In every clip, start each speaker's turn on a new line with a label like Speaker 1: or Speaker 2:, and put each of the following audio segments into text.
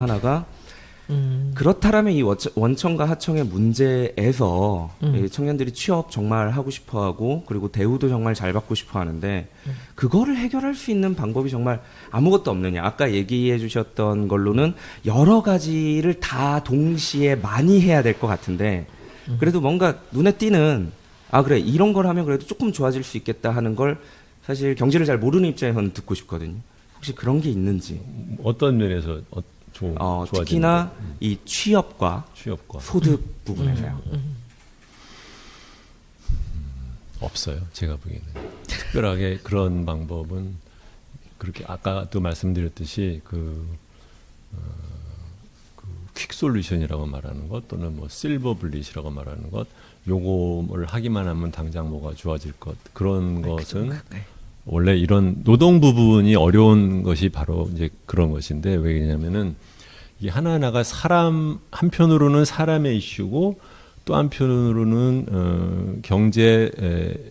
Speaker 1: 하나가 그렇다라면 이 원청과 하청의 문제에서 이 청년들이 취업 정말 하고 싶어하고 그리고 대우도 정말 잘 받고 싶어하는데 그거를 해결할 수 있는 방법이 정말 아무것도 없느냐. 아까 얘기해 주셨던 걸로는 여러 가지를 다 동시에 많이 해야 될 것 같은데 그래도 뭔가 눈에 띄는 아 그래 이런 걸 하면 그래도 조금 좋아질 수 있겠다 하는 걸 사실 경제를 잘 모르는 입장에서는 듣고 싶거든요. 혹시 그런 게 있는지.
Speaker 2: 어떤 면에서
Speaker 1: 특히나 이 취업과 소득 부분에서요.
Speaker 2: 없어요. 제가 보기에는. 특별하게 그런 방법은 그렇게 아까도 말씀드렸듯이 퀵 솔루션이라고 말하는 것 또는 뭐 실버 블릿이라고 말하는 것 요거를 하기만 하면 당장 뭐가 좋아질 것 그런 것은 원래 이런 노동 부분이 어려운 것이 바로 이제 그런 것인데 왜냐면은 이 하나하나가 사람 한편으로는 사람의 이슈고 또 한편으로는 경제적인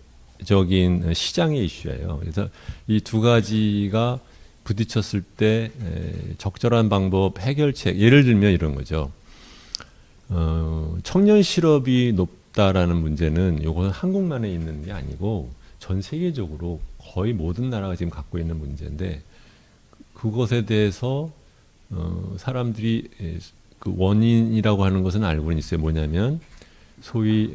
Speaker 2: 시장의 이슈예요. 그래서 이 두 가지가 부딪혔을 때 적절한 방법 해결책 예를 들면 이런 거죠. 청년 실업이 높다라는 문제는 이것은 한국만에 있는 게 아니고 전 세계적으로 거의 모든 나라가 지금 갖고 있는 문제인데 그것에 대해서 사람들이 그 원인이라고 하는 것은 알고는 있어요. 뭐냐면 소위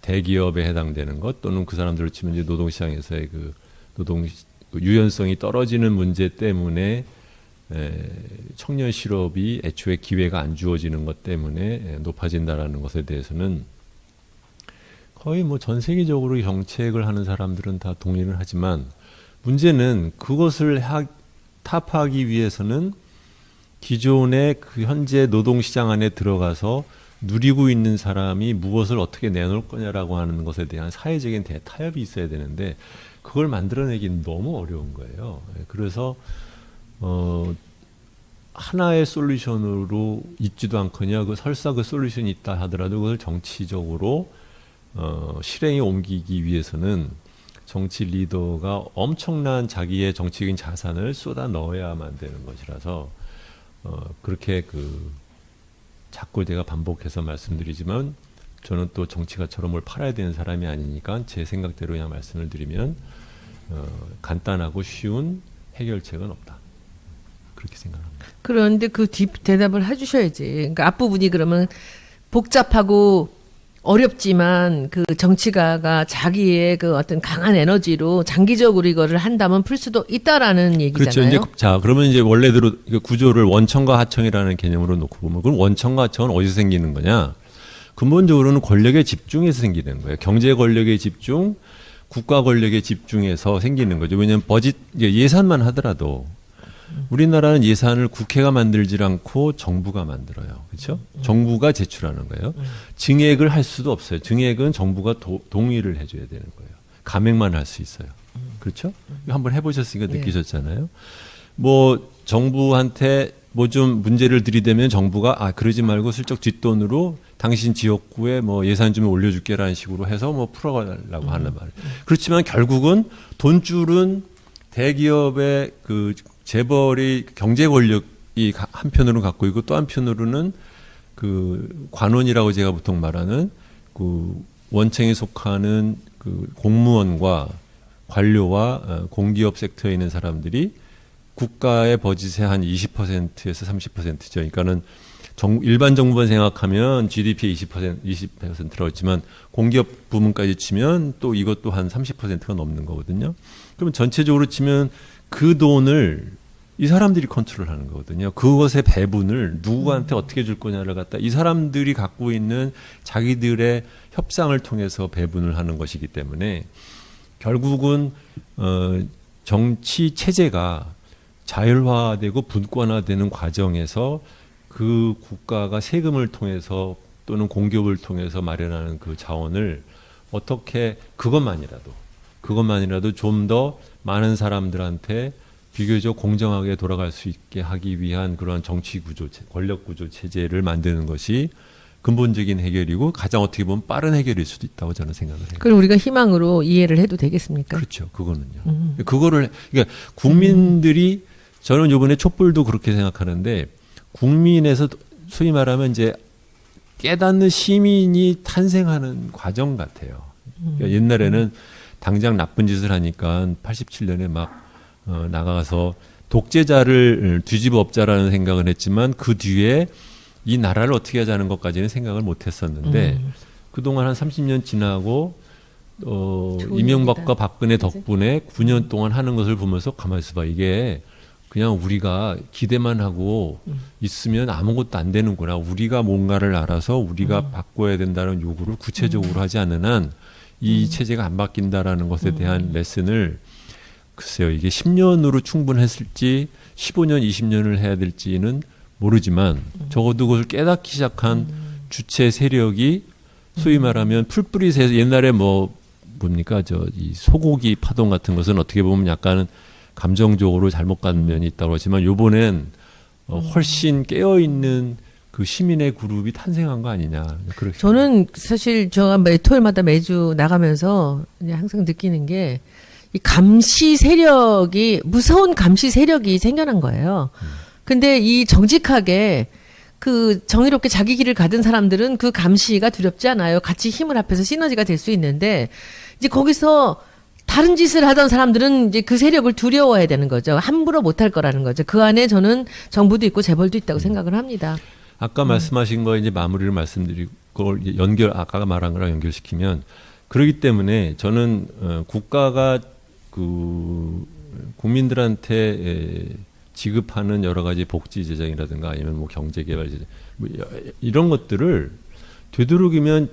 Speaker 2: 대기업에 해당되는 것 또는 그 사람들을 치면 이제 노동시장에서의 그 노동 유연성이 떨어지는 문제 때문에 청년 실업이 애초에 기회가 안 주어지는 것 때문에 높아진다라는 것에 대해서는 거의 뭐 전 세계적으로 정책을 하는 사람들은 다 동의를 하지만 문제는 그것을 타파하기 위해서는 기존의 그 현재 노동시장 안에 들어가서 누리고 있는 사람이 무엇을 어떻게 내놓을 거냐라고 하는 것에 대한 사회적인 타협이 있어야 되는데 그걸 만들어내기는 너무 어려운 거예요. 그래서 하나의 솔루션으로 있지도 않거냐 설사 그 솔루션이 있다 하더라도 그걸 정치적으로 실행에 옮기기 위해서는 정치 리더가 엄청난 자기의 정치적인 자산을 쏟아 넣어야만 되는 것이라서 그렇게 자꾸 제가 반복해서 말씀드리지만 저는 또 정치가처럼 뭘 팔아야 되는 사람이 아니니까 제 생각대로 그냥 말씀을 드리면 간단하고 쉬운 해결책은 없다. 그렇게 생각합니다.
Speaker 3: 그런데 그 뒷 대답을 해주셔야지. 그러니까 앞부분이 그러면 복잡하고 어렵지만 그 정치가가 자기의 그 어떤 강한 에너지로 장기적으로 이거를 한다면 풀 수도 있다라는 얘기잖아요.
Speaker 2: 그렇죠. 자, 그러면 이제 원래대로 구조를 원청과 하청이라는 개념으로 놓고 보면 그럼 원청과 하청은 어디서 생기는 거냐? 근본적으로는 권력의 집중에서 생기는 거예요. 경제 권력의 집중, 국가 권력의 집중에서 생기는 거죠. 왜냐하면 예산만 하더라도 우리나라는 예산을 국회가 만들지 않고 정부가 만들어요. 그렇죠? 정부가 제출하는 거예요. 증액을 할 수도 없어요. 증액은 정부가 동의를 해줘야 되는 거예요. 감액만 할 수 있어요. 그렇죠? 한번 해보셨으니까 느끼셨잖아요. 뭐 정부한테 뭐 좀 문제를 들이대면 정부가 그러지 말고 슬쩍 뒷돈으로 당신 지역구에 뭐 예산 좀 올려줄게라는 식으로 해서 뭐 풀어가려고 하는 말이에요. 그렇지만 결국은 돈줄은 대기업의 그 재벌이 경제 권력이 한편으로는 갖고 있고 또 한편으로는 그 관원이라고 제가 보통 말하는 그 원청에 속하는 그 공무원과 관료와 공기업 섹터에 있는 사람들이 국가의 버짓의 한 20%에서 30%죠. 그러니까는 일반 정부만 생각하면 GDP의 20%라고 했지만 공기업 부문까지 치면 또 이것도 한 30%가 넘는 거거든요. 그러면 전체적으로 치면 그 돈을 이 사람들이 컨트롤하는 거거든요. 그것의 배분을 누구한테 어떻게 줄 거냐를 갖다 이 사람들이 갖고 있는 자기들의 협상을 통해서 배분을 하는 것이기 때문에 결국은 정치 체제가 자율화되고 분권화되는 과정에서 그 국가가 세금을 통해서 또는 공기업을 통해서 마련하는 그 자원을 어떻게 그것만이라도 좀 더 많은 사람들한테 비교적 공정하게 돌아갈 수 있게 하기 위한 그런 정치 구조, 권력 구조 체제를 만드는 것이 근본적인 해결이고 가장 어떻게 보면 빠른 해결일 수도 있다고 저는 생각을 해요.
Speaker 3: 그럼 우리가 희망으로 이해를 해도 되겠습니까?
Speaker 2: 그렇죠. 그거는요. 그거를 그러니까 국민들이 저는 이번에 촛불도 그렇게 생각하는데 국민에서 소위 말하면 이제 깨닫는 시민이 탄생하는 과정 같아요. 그러니까 옛날에는 당장 나쁜 짓을 하니까 87년에 막 나가서 독재자를 뒤집어 엎자라는 생각을 했지만 그 뒤에 이 나라를 어떻게 하자는 것까지는 생각을 못 했었는데 그동안 한 30년 지나고 이명박과 박근혜 덕분에 9년 동안 하는 것을 보면서 가만히 있어봐. 이게 그냥 우리가 기대만 하고 있으면 아무것도 안 되는구나. 우리가 뭔가를 알아서 우리가 바꿔야 된다는 요구를 구체적으로 하지 않는 한 이 체제가 안 바뀐다라는 것에 대한 레슨을 글쎄요. 이게 10년으로 충분했을지 15년, 20년을 해야 될지는 모르지만 적어도 그것을 깨닫기 시작한 주체 세력이 소위 말하면 풀뿌리에서 옛날에 뭡니까 이 소고기 파동 같은 것은 어떻게 보면 약간은 감정적으로 잘못 간 면이 있다고 하지만 요번엔 훨씬 깨어 있는 그 시민의 그룹이 탄생한 거 아니냐. 그렇게
Speaker 3: 저는 사실 제가 토요일마다 매주 나가면서 이제 항상 느끼는 게 이 감시 세력이 무서운 감시 세력이 생겨난 거예요. 근데 이 정직하게 그 정의롭게 자기 길을 가던 사람들은 그 감시가 두렵지 않아요. 같이 힘을 합해서 시너지가 될 수 있는데 이제 거기서 다른 짓을 하던 사람들은 이제 그 세력을 두려워해야 되는 거죠. 함부로 못할 거라는 거죠. 그 안에 저는 정부도 있고 재벌도 있다고 생각을 합니다.
Speaker 2: 아까 말씀하신 거 이제 마무리를 말씀드리고 그걸 아까 말한 거랑 연결시키면 그렇기 때문에 저는 국가가 그 국민들한테 지급하는 여러 가지 복지 재정이라든가 아니면 뭐 경제 개발 재정 이런 것들을 되도록이면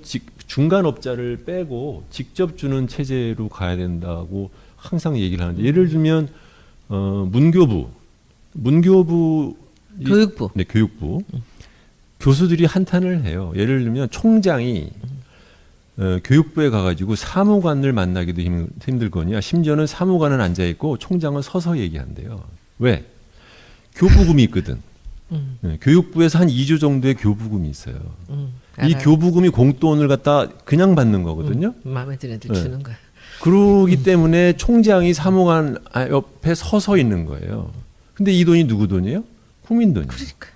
Speaker 2: 중간업자를 빼고 직접 주는 체제로 가야 된다고 항상 얘기를 하는데 예를 들면 문교부
Speaker 3: 교육부.
Speaker 2: 네, 교육부. 교수들이 한탄을 해요. 예를 들면 총장이 교육부에 가가지고 사무관을 만나기도 힘들거니와 심지어는 사무관은 앉아있고 총장은 서서 얘기한대요. 왜? 교부금이 있거든. 네, 교육부에서 한 2조 정도의 교부금이 있어요. 이 교부금이 공돈을 갖다 그냥 받는 거거든요.
Speaker 3: 마음에 드는 애들 주는 거야.
Speaker 2: 그러기 때문에 총장이 사무관 옆에 서서 있는 거예요. 근데 이 돈이 누구 돈이에요? 국민 돈이에요.
Speaker 3: 그러니까.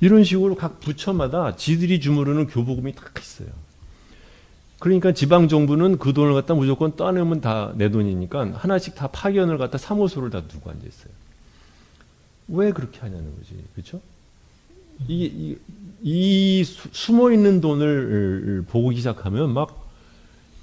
Speaker 2: 이런 식으로 각 부처마다 지들이 주무르는 교부금이 다 있어요. 그러니까 지방 정부는 그 돈을 갖다 무조건 따내면 다 내 돈이니까 하나씩 다 파견을 갖다 사무소를 다 두고 앉아 있어요. 왜 그렇게 하냐는 거지, 그렇죠? 이 숨어 있는 돈을 보기 시작하면 막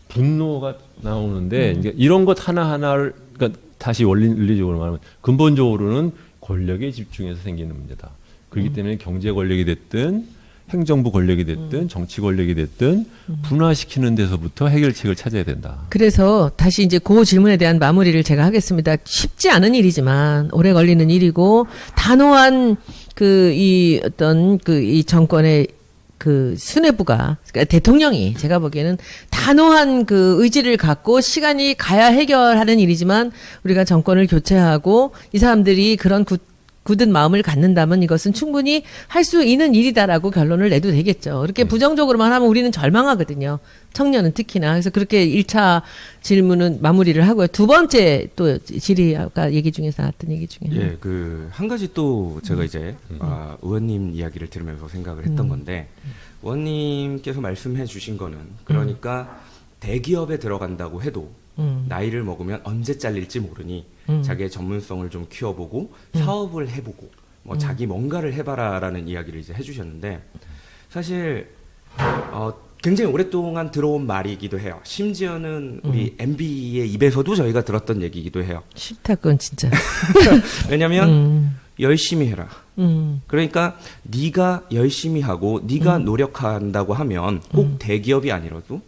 Speaker 2: 분노가 나오는데 이제 이런 것 하나 하나를 그러니까 다시 원리적으로 말하면 근본적으로는 권력에 집중해서 생기는 문제다. 그렇기 때문에 경제 권력이 됐든 행정부 권력이 됐든 정치 권력이 됐든 분화시키는 데서부터 해결책을 찾아야 된다.
Speaker 3: 그래서 다시 이제 그 질문에 대한 마무리를 제가 하겠습니다. 쉽지 않은 일이지만 오래 걸리는 일이고 단호한 이 정권의 그 수뇌부가 그러니까 대통령이 제가 보기에는 단호한 그 의지를 갖고 시간이 가야 해결하는 일이지만 우리가 정권을 교체하고 이 사람들이 그런 굳은 마음을 갖는다면 이것은 충분히 할 수 있는 일이다라고 결론을 내도 되겠죠. 그렇게 부정적으로만 하면 우리는 절망하거든요. 청년은 특히나. 그래서 그렇게 1차 질문은 마무리를 하고요. 두 번째 또 질의 아까 얘기 중에서 나왔던 얘기 중에.
Speaker 1: 예, 한 가지 또 제가 이제 의원님 이야기를 들으면서 생각을 했던 건데 의원님께서 말씀해 주신 거는 그러니까 대기업에 들어간다고 해도 나이를 먹으면 언제 잘릴지 모르니 자기의 전문성을 좀 키워보고 사업을 해보고 뭐 자기 뭔가를 해봐라라는 이야기를 이제 해주셨는데 사실 굉장히 오랫동안 들어온 말이기도 해요. 심지어는 우리 MB의 입에서도 저희가 들었던 얘기이기도 해요.
Speaker 3: 싫다 그건 진짜.
Speaker 1: 왜냐하면 열심히 해라. 그러니까 네가 열심히 하고 네가 노력한다고 하면 꼭 대기업이 아니라도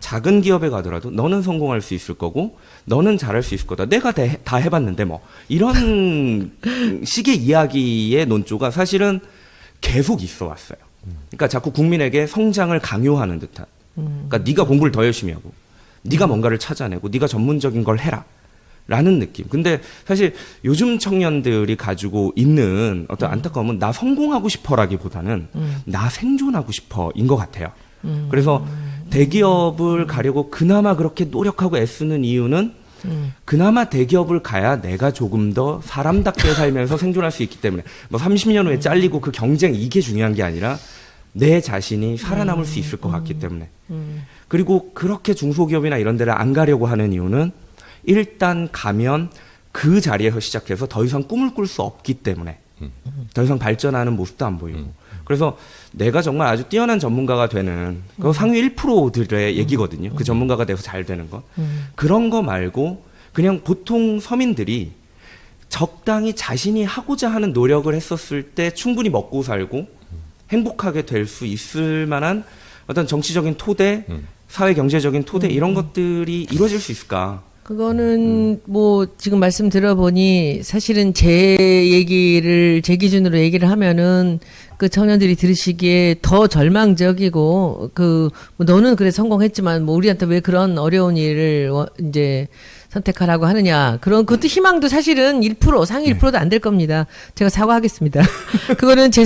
Speaker 1: 작은 기업에 가더라도 너는 성공할 수 있을 거고 너는 잘할 수 있을 거다. 내가 다 해봤는데 뭐 이런 식의 이야기의 논조가 사실은 계속 있어 왔어요. 그러니까 자꾸 국민에게 성장을 강요하는 듯한. 그러니까 네가 공부를 더 열심히 하고 네가 뭔가를 찾아내고 네가 전문적인 걸 해라. 라는 느낌. 근데 사실 요즘 청년들이 가지고 있는 어떤 안타까움은 나 성공하고 싶어라기보다는 나 생존하고 싶어인 것 같아요. 그래서 대기업을 가려고 그나마 그렇게 노력하고 애쓰는 이유는 그나마 대기업을 가야 내가 조금 더 사람답게 살면서 생존할 수 있기 때문에 뭐 30년 후에 잘리고 그 경쟁 이게 중요한 게 아니라 내 자신이 살아남을 수 있을 것 같기 때문에. 그리고 그렇게 중소기업이나 이런 데를 안 가려고 하는 이유는 일단 가면 그 자리에서 시작해서 더 이상 꿈을 꿀 수 없기 때문에 더 이상 발전하는 모습도 안 보이고. 그래서 내가 정말 아주 뛰어난 전문가가 되는 그 상위 1%들의 얘기거든요. 그 전문가가 돼서 잘 되는 것. 그런 거 말고 그냥 보통 서민들이 적당히 자신이 하고자 하는 노력을 했었을 때 충분히 먹고 살고 행복하게 될 수 있을 만한 어떤 정치적인 토대, 사회 경제적인 토대 이런 것들이 이루어질 수 있을까?
Speaker 3: 그거는 뭐 지금 말씀 들어보니 사실은 제 얘기를 제 기준으로 얘기를 하면은 그 청년들이 들으시기에 더 절망적이고 그 뭐 너는 그래 성공했지만 뭐 우리한테 왜 그런 어려운 일을 이제 선택하라고 하느냐. 그것도 희망도 사실은 1%, 상위 1%도 안 될 겁니다. 제가 사과하겠습니다. 그거는 제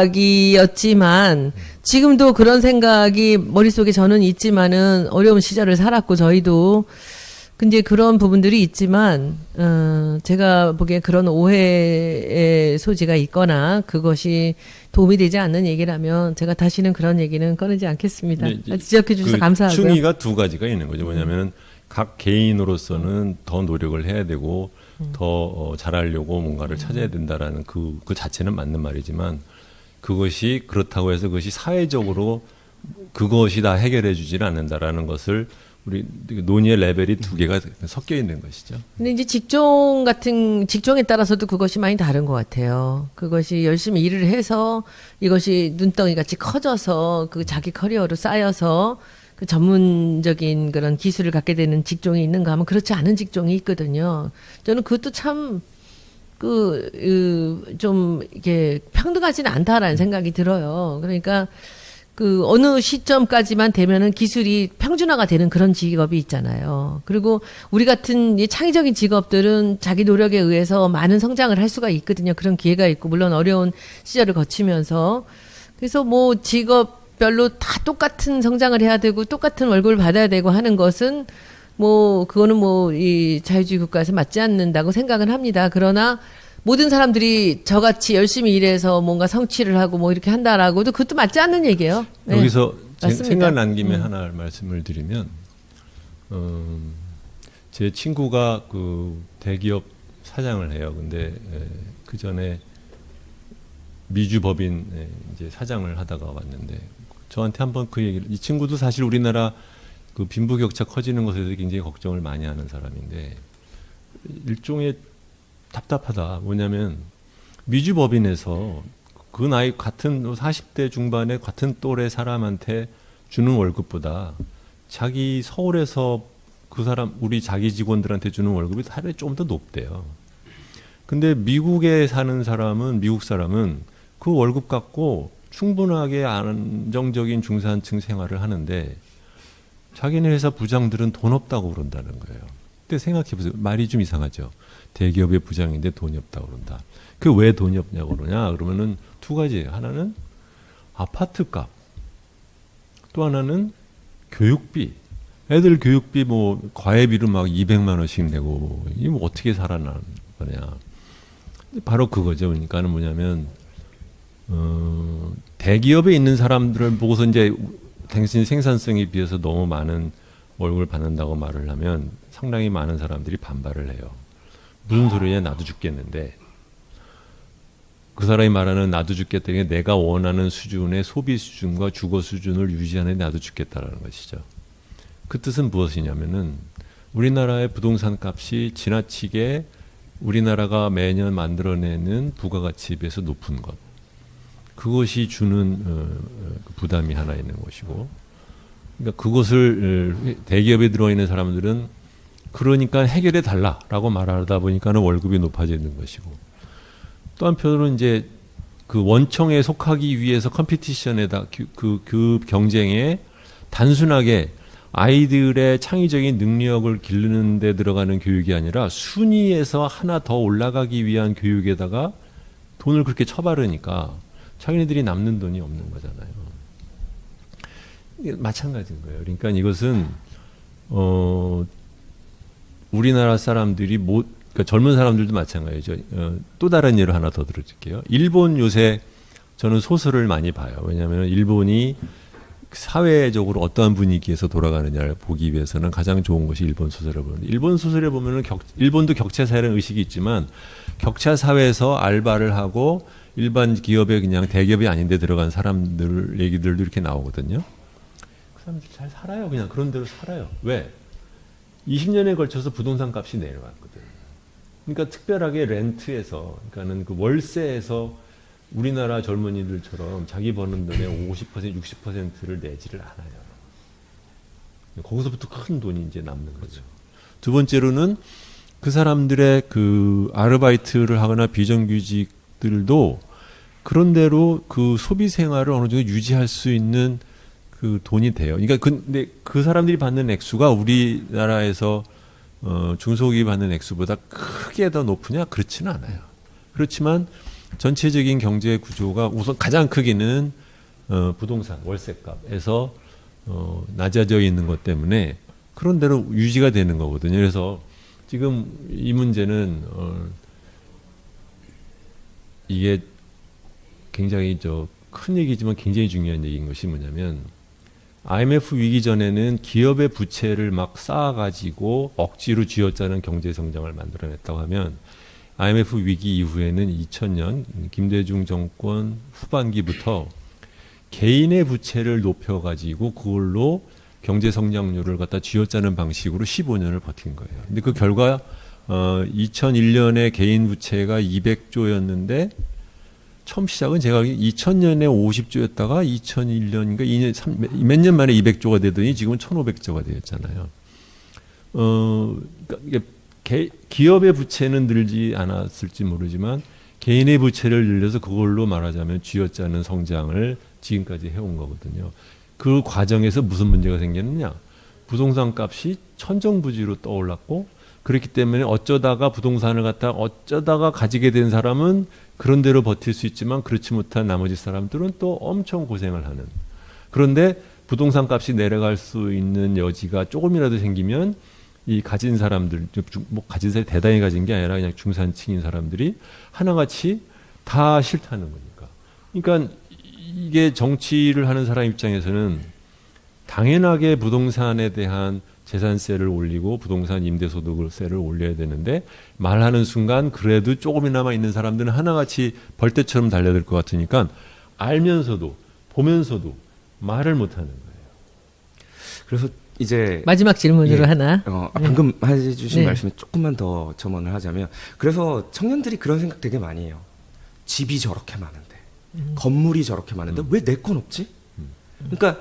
Speaker 3: 생각이었지만, 지금도 그런 생각이 머릿속에 저는 있지만은 어려운 시절을 살았고, 저희도. 근데 그런 부분들이 있지만, 제가 보기에 그런 오해의 소지가 있거나, 그것이 도움이 되지 않는 얘기라면, 제가 다시는 그런 얘기는 꺼내지 않겠습니다. 지적해 주셔서 감사하고요.
Speaker 2: 충의가 두 가지가 있는 거죠. 뭐냐면은, 각 개인으로서는 더 노력을 해야 되고 더 잘하려고 뭔가를 찾아야 된다라는 그 자체는 맞는 말이지만 그것이 그렇다고 해서 그것이 사회적으로 그것이 다 해결해 주지는 않는다라는 것을 우리 논의의 레벨이 두 개가 섞여 있는 것이죠.
Speaker 3: 근데 이제 직종에 따라서도 그것이 많이 다른 것 같아요. 그것이 열심히 일을 해서 이것이 눈덩이 같이 커져서 그 자기 커리어로 쌓여서 그 전문적인 그런 기술을 갖게 되는 직종이 있는가 하면 그렇지 않은 직종이 있거든요. 저는 그것도 참, 좀, 이게 평등하지는 않다라는 생각이 들어요. 그러니까 그 어느 시점까지만 되면은 기술이 평준화가 되는 그런 직업이 있잖아요. 그리고 우리 같은 이 창의적인 직업들은 자기 노력에 의해서 많은 성장을 할 수가 있거든요. 그런 기회가 있고, 물론 어려운 시절을 거치면서. 그래서 뭐 직업별로 다 똑같은 성장을 해야 되고 똑같은 월급을 받아야 되고 하는 것은 뭐 그거는 뭐 이 자유주의 국가에서 맞지 않는다고 생각은 합니다. 그러나 모든 사람들이 저같이 열심히 일해서 뭔가 성취를 하고 뭐 이렇게 한다라고도 그것도 맞지 않는 얘기예요. 네.
Speaker 2: 여기서
Speaker 3: 맞습니다.
Speaker 2: 생각난 김에 하나 말씀을 드리면 제 친구가 그 대기업 사장을 해요. 근데 그 전에 미주 법인 이제 사장을 하다가 왔는데 저한테 한번 그 얘기를, 이 친구도 사실 우리나라 그 빈부격차 커지는 것에 대해서 굉장히 걱정을 많이 하는 사람인데 일종의 답답하다. 뭐냐면 미주 법인에서 그 나이 같은 40대 중반의 같은 또래 사람한테 주는 월급보다 자기 서울에서 그 사람 우리 자기 직원들한테 주는 월급이 하루에 좀 더 높대요. 근데 미국에 사는 사람은 미국 사람은 그 월급 갖고 충분하게 안정적인 중산층 생활을 하는데 자기네 회사 부장들은 돈 없다고 그런다는 거예요. 근데 생각해보세요. 말이 좀 이상하죠. 대기업의 부장인데 돈이 없다고 그런다. 그 왜 돈이 없냐고 그러냐? 그러면은 두 가지예요. 하나는 아파트 값, 또 하나는 교육비. 애들 교육비 뭐 과외비로 막 200만 원씩 내고 이게 뭐 어떻게 살아나는 거냐? 바로 그거죠. 그러니까는 뭐냐면 대기업에 있는 사람들을 보고서 이제 당신 생산성에 비해서 너무 많은 월급을 받는다고 말을 하면 상당히 많은 사람들이 반발을 해요. 무슨 소리냐, 나도 죽겠는데. 그 사람이 말하는 나도 죽겠다는 게 내가 원하는 수준의 소비 수준과 주거 수준을 유지하는 데 나도 죽겠다라는 것이죠. 그 뜻은 무엇이냐면은 우리나라의 부동산 값이 지나치게 우리나라가 매년 만들어내는 부가가치에 비해서 높은 것. 그것이 주는 부담이 하나 있는 것이고, 그러니까 그것을 대기업에 들어있는 사람들은 그러니까 해결해 달라라고 말하다 보니까는 월급이 높아지는 것이고, 또 한편으로는 이제 그 원청에 속하기 위해서 컴피티션에다 그 경쟁에 단순하게 아이들의 창의적인 능력을 기르는 데 들어가는 교육이 아니라 순위에서 하나 더 올라가기 위한 교육에다가 돈을 그렇게 쳐바르니까 자기네들이 남는 돈이 없는 거잖아요. 마찬가지인 거예요. 그러니까 이것은 우리나라 사람들이 그러니까 젊은 사람들도 마찬가지죠. 또 다른 예를 하나 더 들어줄게요. 일본 요새 저는 소설을 많이 봐요. 왜냐하면 일본이 사회적으로 어떠한 분위기에서 돌아가느냐를 보기 위해서는 가장 좋은 것이 일본 소설을 보는데, 일본 소설에 보면은 일본도 격차 사회라는 의식이 있지만 격차 사회에서 알바를 하고 일반 기업에 그냥 대기업이 아닌데 들어간 사람들 얘기들도 이렇게 나오거든요. 그 사람들 잘 살아요. 그냥 그런 대로 살아요. 왜? 20년에 걸쳐서 부동산 값이 내려왔거든. 그러니까 특별하게 렌트에서, 그러니까는 그 월세에서 우리나라 젊은이들처럼 자기 버는 돈의 50%, 60%를 내지를 않아요. 거기서부터 큰 돈이 이제 남는 거죠. 두 번째로는 그 사람들의 그 아르바이트를 하거나 비정규직들도 그런대로 그 소비 생활을 어느 정도 유지할 수 있는 그 돈이 돼요. 그러니까 근데 그 사람들이 받는 액수가 우리나라에서 중소기업이 받는 액수보다 크게 더 높으냐? 그렇지는 않아요. 그렇지만 전체적인 경제 구조가 우선 가장 크기는 부동산 월세값에서 낮아져 있는 것 때문에 그런 대로 유지가 되는 거거든요. 그래서 지금 이 문제는 이게 굉장히 큰 얘기지만 굉장히 중요한 얘기인 것이 뭐냐면, IMF 위기 전에는 기업의 부채를 막 쌓아가지고 억지로 쥐어짜는 경제 성장을 만들어냈다고 하면, IMF 위기 이후에는 2000년 김대중 정권 후반기부터 개인의 부채를 높여가지고 그걸로 경제 성장률을 갖다 쥐어짜는 방식으로 15년을 버틴 거예요. 근데 그 결과 2001년에 개인 부채가 200조였는데 처음 시작은 제가 2000년에 50조였다가 2001년인가 2년 몇 년 만에 200조가 되더니 지금은 1500조가 되었잖아요. 그러니까 이게 기업의 부채는 늘지 않았을지 모르지만 개인의 부채를 늘려서 그걸로 말하자면 쥐어짜는 성장을 지금까지 해온 거거든요. 그 과정에서 무슨 문제가 생겼느냐? 부동산 값이 천정부지로 떠올랐고, 그렇기 때문에 어쩌다가 부동산을 어쩌다가 가지게 된 사람은 그런 대로 버틸 수 있지만 그렇지 못한 나머지 사람들은 또 엄청 고생을 하는. 그런데 부동산 값이 내려갈 수 있는 여지가 조금이라도 생기면 이 가진 사람들, 가진 사람이 대단히 가진 게 아니라 그냥 중산층인 사람들이 하나같이 다 싫다는 거니까. 그러니까 이게 정치를 하는 사람 입장에서는 당연하게 부동산에 대한 재산세를 올리고 부동산 임대소득세를 올려야 되는데, 말하는 순간 그래도 조금이나마 있는 사람들은 하나같이 벌떼처럼 달려들 것 같으니까 알면서도 보면서도 말을 못하는 거예요.
Speaker 1: 그래서 이제
Speaker 3: 마지막 질문으로 하나.
Speaker 1: 방금 해주신
Speaker 3: 네.
Speaker 1: 말씀에 조금만 더 첨언을 하자면, 그래서 청년들이 그런 생각 되게 많이 해요. 집이 저렇게 많은데, 건물이 저렇게 많은데 왜 내 건 없지? 그러니까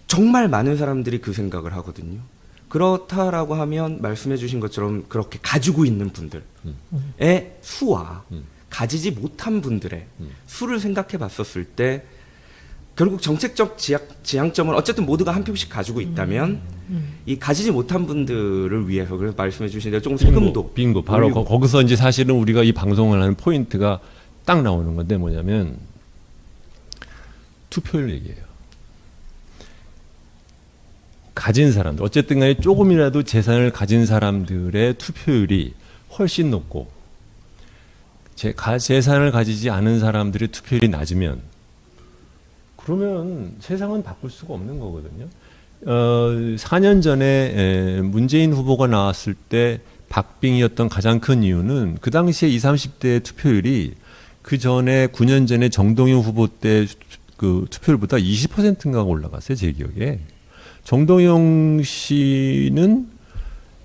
Speaker 1: 정말 많은 사람들이 그 생각을 하거든요. 그렇다라고 하면 말씀해주신 것처럼 그렇게 가지고 있는 분들의 수와 가지지 못한 분들의 수를 생각해봤었을 때, 결국 정책적 지향점은 어쨌든 모두가 한 표씩 가지고 있다면 이 가지지 못한 분들을 위해서, 그래서 말씀해 주신 대로 조금 세금도
Speaker 2: 빙고 바로 거기서 이제 사실은 우리가 이 방송을 하는 포인트가 딱 나오는 건데, 뭐냐면 투표율 얘기예요. 가진 사람들, 어쨌든 간에 조금이라도 재산을 가진 사람들의 투표율이 훨씬 높고 재산을 가지지 않은 사람들의 투표율이 낮으면, 그러면 세상은 바꿀 수가 없는 거거든요. 4년 전에 문재인 후보가 나왔을 때 박빙이었던 가장 큰 이유는 그 당시에 20, 30대의 투표율이 그 전에 9년 전에 정동영 후보 때 그 투표율보다 20%인가 올라갔어요, 제 기억에. 정동영 씨는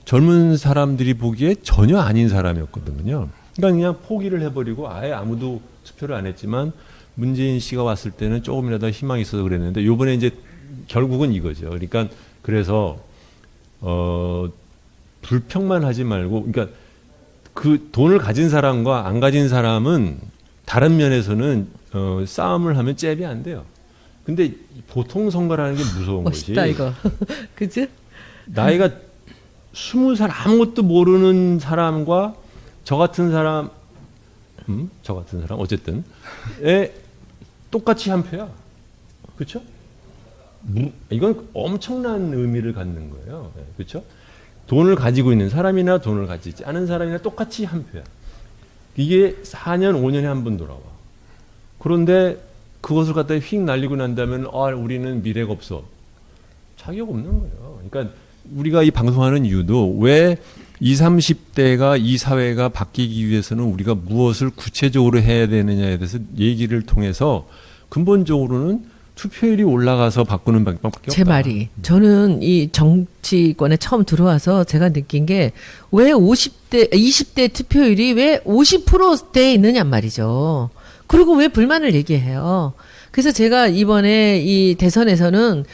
Speaker 2: 젊은 사람들이 보기에 전혀 아닌 사람이었거든요. 그러니까 그냥 포기를 해버리고 아예 아무도 투표를 안 했지만, 문재인 씨가 왔을 때는 조금이라도 희망이 있어서 그랬는데, 요번에 이제 결국은 이거죠. 그러니까 그래서 불평만 하지 말고, 그러니까 그 돈을 가진 사람과 안 가진 사람은 다른 면에서는 싸움을 하면 잽이 안 돼요. 근데 보통 선거라는 게 무서운
Speaker 3: 멋있다,
Speaker 2: 것이,
Speaker 3: 이거. 그치?
Speaker 2: 나이가 20살 아무것도 모르는 사람과 저 같은 사람 어쨌든 똑같이 한 표야. 그렇죠? 이건 엄청난 의미를 갖는 거예요. 그렇죠? 돈을 가지고 있는 사람이나 돈을 가지지 않은 사람이나 똑같이 한 표야. 이게 4년, 5년에 한 번 돌아와. 그런데 그것을 갖다 휙 날리고 난다면 우리는 미래가 없어. 자격 없는 거예요. 그러니까 우리가 이 방송하는 이유도 왜 20, 30대가 이 사회가 바뀌기 위해서는 우리가 무엇을 구체적으로 해야 되느냐에 대해서 얘기를 통해서 근본적으로는 투표율이 올라가서 바꾸는 방법밖에 없다.
Speaker 3: 제 말이 저는 이 정치권에 처음 들어와서 제가 느낀 게 왜 50대, 20대 투표율이 왜 50%대에 있느냐 말이죠. 그리고 왜 불만을 얘기해요. 그래서 제가 이번에 이 대선에서는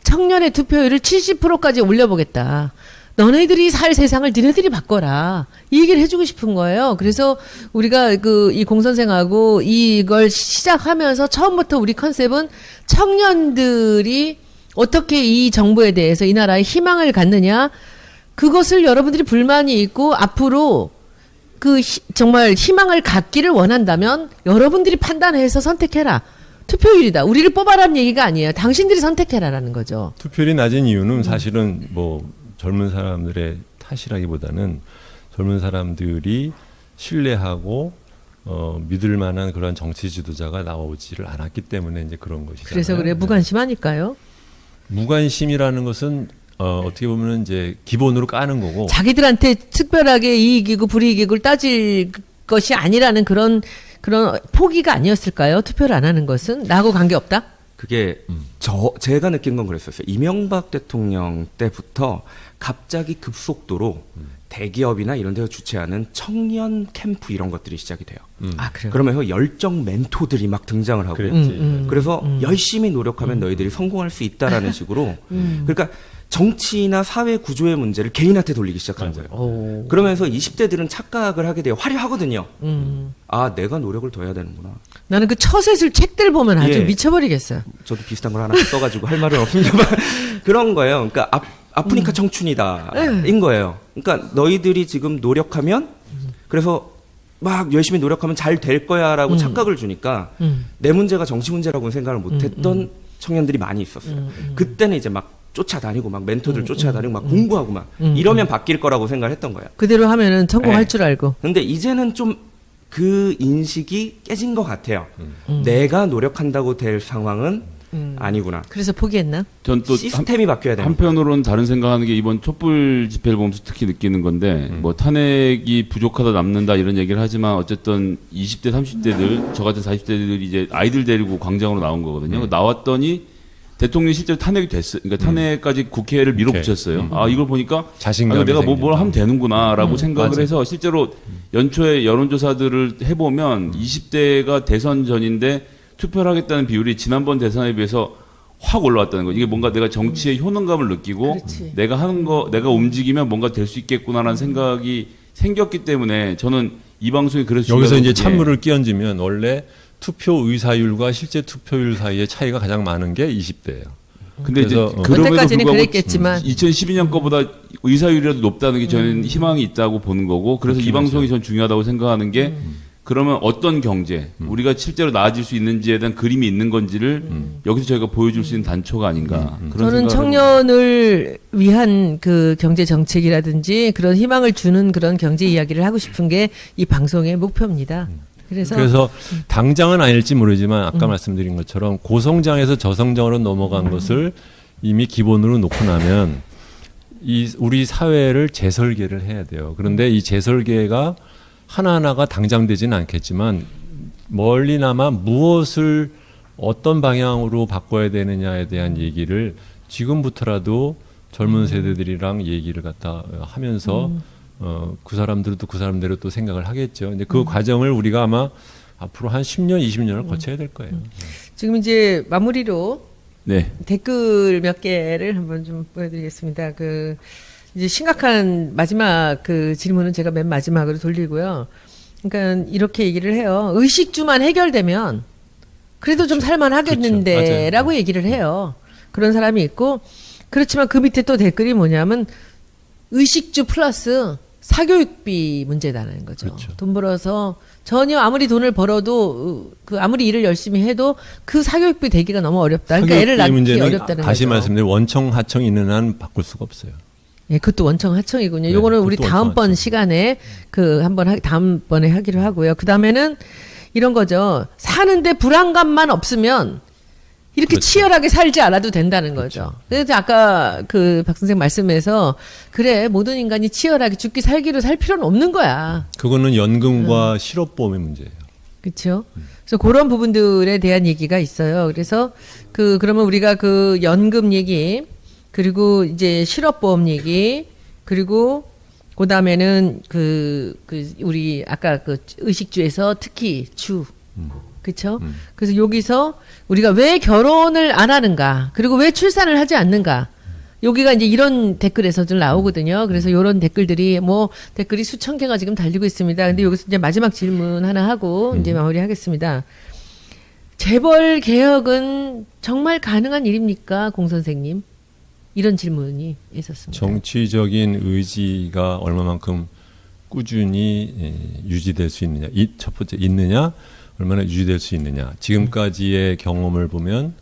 Speaker 3: 청년의 투표율을 70%까지 올려보겠다. 너네들이 살 세상을 너네들이 바꿔라. 이 얘기를 해주고 싶은 거예요. 그래서 우리가 이 공선생하고 이걸 시작하면서 처음부터 우리 컨셉은 청년들이 어떻게 이 정부에 대해서 이 나라에 희망을 갖느냐. 그것을 여러분들이 불만이 있고 앞으로 정말 희망을 갖기를 원한다면 여러분들이 판단해서 선택해라. 투표율이다. 우리를 뽑아라는 얘기가 아니에요. 당신들이 선택해라라는 거죠.
Speaker 2: 투표율이 낮은 이유는 사실은 뭐 젊은 사람들의 탓이라기보다는 젊은 사람들이 신뢰하고 믿을 만한 그런 정치 지도자가 나오지를 않았기 때문에 이제 그런 것이죠.
Speaker 3: 그래서 그래 무관심하니까요.
Speaker 2: 무관심이라는 것은 어떻게 보면 이제 기본으로 까는 거고
Speaker 3: 자기들한테 특별하게 이익이고 불이익을 따질 것이 아니라는 그런 포기가 아니었을까요? 투표를 안 하는 것은 나하고 관계없다?
Speaker 1: 그게 제가 느낀 건 그랬었어요. 이명박 대통령 때부터 갑자기 급속도로 대기업이나 이런 데서 주최하는 청년 캠프 이런 것들이 시작이 돼요.
Speaker 3: 아, 그래요?
Speaker 1: 그러면서 열정 멘토들이 막 등장을 하고 그래서 열심히 노력하면 너희들이 성공할 수 있다라는 식으로 그러니까 정치나 사회 구조의 문제를 개인한테 돌리기 시작하는 거예요.
Speaker 3: 오.
Speaker 1: 그러면서 20대들은 착각을 하게 돼요. 화려하거든요. 아, 내가 노력을 더 해야 되는구나.
Speaker 3: 나는 그 처세술 책들 보면 아주
Speaker 1: 예.
Speaker 3: 미쳐버리겠어요.
Speaker 1: 저도 비슷한 걸 하나 써가지고 할 말은 없습니다만 그런 거예요. 그러니까 아프니까 청춘이다인 거예요. 그러니까 너희들이 지금 노력하면 그래서 막 열심히 노력하면 잘 될 거야라고 착각을 주니까 내 문제가 정치 문제라고는 생각을 못했던 청년들이 많이 있었어요. 그때는 이제 막 쫓아다니고 막 멘토들 쫓아다니고 막 공부하고 막 이러면 바뀔 거라고 생각을 했던 거예요.
Speaker 3: 그대로 하면은 성공할 줄 알고.
Speaker 1: 근데 이제는 좀 그 인식이 깨진 것 같아요. 내가 노력한다고 될 상황은 아니구나.
Speaker 3: 그래서 포기했나?
Speaker 4: 전 또
Speaker 1: 시스템이 바뀌어야 돼요.
Speaker 4: 한편으로는 다른 생각하는 게 이번 촛불 집회를 보면서 특히 느끼는 건데 뭐 탄핵이 부족하다 남는다 이런 얘기를 하지만 어쨌든 20대 30대들 저 같은 40대들이 이제 아이들 데리고 광장으로 나온 거거든요. 나왔더니 대통령이 실제로 탄핵이 됐어요. 그러니까 탄핵까지 국회를 밀어붙였어요. 아, 이걸 보니까
Speaker 2: 자신감이
Speaker 4: 내가 뭘
Speaker 2: 생긴다.
Speaker 4: 하면 되는구나라고 생각을
Speaker 2: 맞아.
Speaker 4: 해서 실제로 연초에 여론조사들을 해보면 20대가 대선 전인데 투표를 하겠다는 비율이 지난번 대선에 비해서 확 올라왔다는 거죠. 이게 뭔가 내가 정치의 효능감을 느끼고
Speaker 3: 그렇지.
Speaker 4: 내가 하는 거, 내가 움직이면 뭔가 될 수 있겠구나라는 생각이 생겼기 때문에 저는 이 방송이 그래서
Speaker 2: 여기서 이제
Speaker 4: 중요하다고
Speaker 2: 찬물을 끼얹으면 원래 투표 의사율과 실제 투표율 사이의 차이가 가장 많은 게 20대예요.
Speaker 4: 근데 이제
Speaker 2: 그래서,
Speaker 4: 그럼에도
Speaker 3: 그때까지는
Speaker 4: 불구하고
Speaker 3: 그랬겠지만
Speaker 4: 2012년 거보다 의사율이라도 높다는 게 저는 희망이 있다고 보는 거고 그래서 이 방송이 전 중요하다고 생각하는 게 그러면 어떤 경제 우리가 실제로 나아질 수 있는지에 대한 그림이 있는 건지를 여기서 저희가 보여줄 수 있는 단초가 아닌가 그런
Speaker 3: 저는
Speaker 4: 생각을
Speaker 3: 청년을 위한 그 경제 정책이라든지 그런 희망을 주는 그런 경제 이야기를 하고 싶은 게 이 방송의 목표입니다. 그래서
Speaker 2: 당장은 아닐지 모르지만 아까 말씀드린 것처럼 고성장에서 저성장으로 넘어간 것을 이미 기본으로 놓고 나면 우리 사회를 재설계를 해야 돼요. 그런데 이 재설계가 하나하나가 당장 되지는 않겠지만 멀리나마 무엇을 어떤 방향으로 바꿔야 되느냐에 대한 얘기를 지금부터라도 젊은 세대들이랑 얘기를 갖다 하면서 그 사람들도 그 사람대로 또 생각을 하겠죠. 근데 그 과정을 우리가 아마 앞으로 한 10년, 20년을 거쳐야 될 거예요.
Speaker 3: 지금 이제 마무리로
Speaker 4: 네.
Speaker 3: 댓글 몇 개를 한번 좀 보여드리겠습니다. 이제 심각한 마지막 질문은 제가 맨 마지막으로 돌리고요. 그러니까 이렇게 얘기를 해요. 의식주만 해결되면 그래도 좀 살만하겠는데
Speaker 2: 그렇죠.
Speaker 3: 라고 얘기를 해요. 그런 사람이 있고 그렇지만 그 밑에 또 댓글이 뭐냐면 의식주 플러스 사교육비 문제다라는 거죠.
Speaker 2: 그렇죠.
Speaker 3: 돈 벌어서 전혀 아무리 돈을 벌어도 아무리 일을 열심히 해도 그 사교육비 대기가 너무 어렵다. 그러니까 애를 낳기
Speaker 2: 문제는
Speaker 3: 어렵다는
Speaker 2: 다시
Speaker 3: 거죠.
Speaker 2: 말씀드리면 원청 하청 있는 한 바꿀 수가 없어요.
Speaker 3: 예, 그것도 원청 하청이군요.
Speaker 2: 네,
Speaker 3: 요거는 우리
Speaker 2: 그것도
Speaker 3: 다음번
Speaker 2: 원청
Speaker 3: 시간에 다음번에 하기로 하고요. 그 다음에는 이런 거죠. 사는데 불안감만 없으면 이렇게
Speaker 2: 그렇죠.
Speaker 3: 치열하게 살지 않아도 된다는 거죠. 그래서 아까 그 박 선생 말씀에서 그래 모든 인간이 치열하게 죽기 살기로 살 필요는 없는 거야.
Speaker 2: 그거는 연금과 실업보험의 문제예요.
Speaker 3: 그렇죠. 그래서 그런 부분들에 대한 얘기가 있어요. 그래서 그러면 우리가 그 연금 얘기 그리고 이제 실업보험 얘기 그리고 그다음에는 우리 아까 그 의식주에서 특히 그렇죠? 그래서 여기서 우리가 왜 결혼을 안 하는가? 그리고 왜 출산을 하지 않는가? 여기가 이제 이런 댓글에서 좀 나오거든요. 그래서 이런 댓글들이 댓글이 수천 개가 지금 달리고 있습니다. 근데 여기서 이제 마지막 질문 하나 하고 이제 마무리하겠습니다. 재벌 개혁은 정말 가능한 일입니까, 공 선생님? 이런 질문이 있었습니다.
Speaker 2: 정치적인 의지가 얼마만큼 꾸준히 유지될 수 있느냐. 첫 번째 있느냐, 얼마나 유지될 수 있느냐. 지금까지의 경험을 보면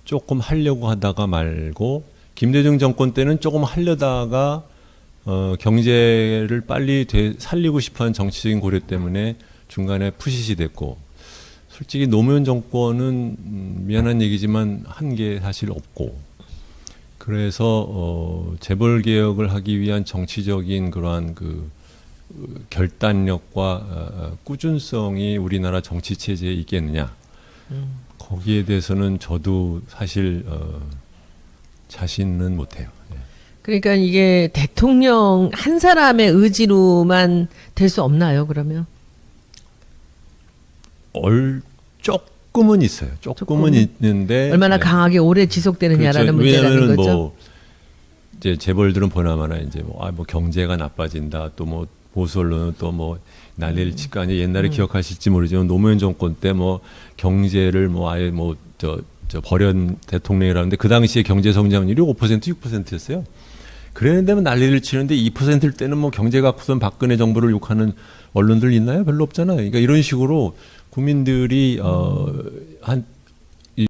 Speaker 2: 조금 하려고 하다가 말고 김대중 정권 때는 조금 하려다가 경제를 빨리 살리고 싶어하는 정치적인 고려 때문에 중간에 푸시시 됐고 솔직히 노무현 정권은 미안한 얘기지만 한 게 사실 없고 그래서 재벌 개혁을 하기 위한 정치적인 그러한 결단력과 꾸준성이 우리나라 정치 체제에 있겠느냐 거기에 대해서는 저도 사실 자신은 못해요. 네.
Speaker 3: 그러니까 이게 대통령 한 사람의 의지로만 될 수 없나요? 그러면?
Speaker 2: 조금은 있어요. 조금은 있는데
Speaker 3: 얼마나 강하게 오래 지속되느냐라는
Speaker 2: 그렇죠.
Speaker 3: 문제라는
Speaker 2: 왜냐하면
Speaker 3: 거죠.
Speaker 2: 이제 재벌들은 보나마나 이제 경제가 나빠진다. 또 보수 언론은 또 난리를 칠 거 아니에요. 옛날에 기억하실지 모르지만 노무현 정권 때 경제를 아예 버련 대통령이라는데 그 당시에 경제 성장률이 5% 6%였어요. 그랬는데 난리를 치는데 2%일 때는 경제가 앞선 박근혜 정부를 욕하는 언론들 있나요? 별로 없잖아요. 그러니까 이런 식으로 국민들이